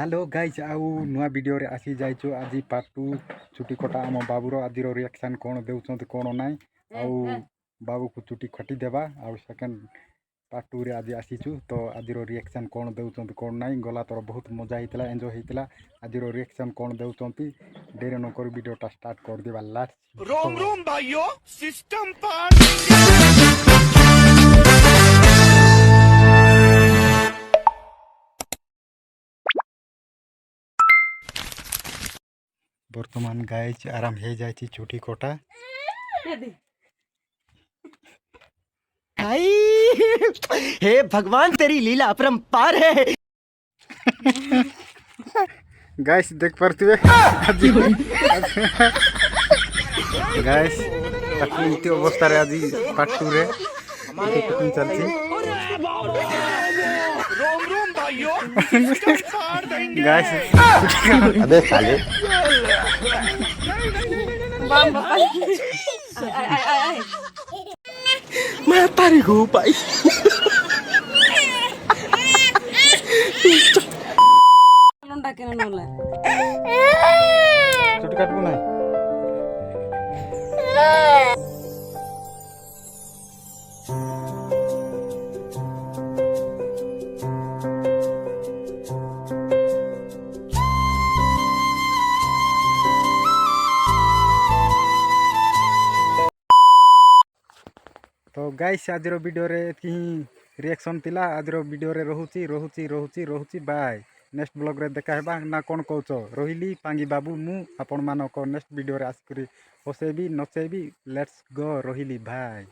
Hello guys आउ नुआ video रे आसी जाइछु आज पार्ट 2 छुट्टी कटा आम बाबूर आदिर रिएक्शन कौन देउछंत कौन नाई आउ बाबू को छुट्टी खटी देबा आउ सेकंड पार्ट 2 रे आज आसीछु तो आदिर रिएक्शन कौन देउछंत कौन नाई गला तोर बहुत मजा हितला एंजॉय हितला आदिर रिएक्शन कौन देउछंती देर न कर वीडियो टा स्टार्ट कर देबा लास्ट रोम रोम भाइयों सिस्टम पर वर्तमान गाइस आराम हे जाइछि छुट्टी कोटा हे भगवान तेरी लीला अपरंपार है। गाइस देख पारथिबे गाइस तकलीफ अवस्था रे आज पार्ट 2 रे कुकिंग चलछि रोम रोम भाइयों सिस्टम पर देंगे गाइस अबे साले मैं तारी को भाई छुट्टी काटबो ना तो गाइस आज वीडियो रे रिएक्शन तिला आज वीडियो रे रहूची बाय नेक्स्ट ब्लॉग रे देखा हेबा ना कोन कहचो रोहिली पांगी बाबू मु आपण मानको नेक्स्ट वीडियो रे आसकरी हसेबी नचेबी लेट्स गो रोहिली भाई।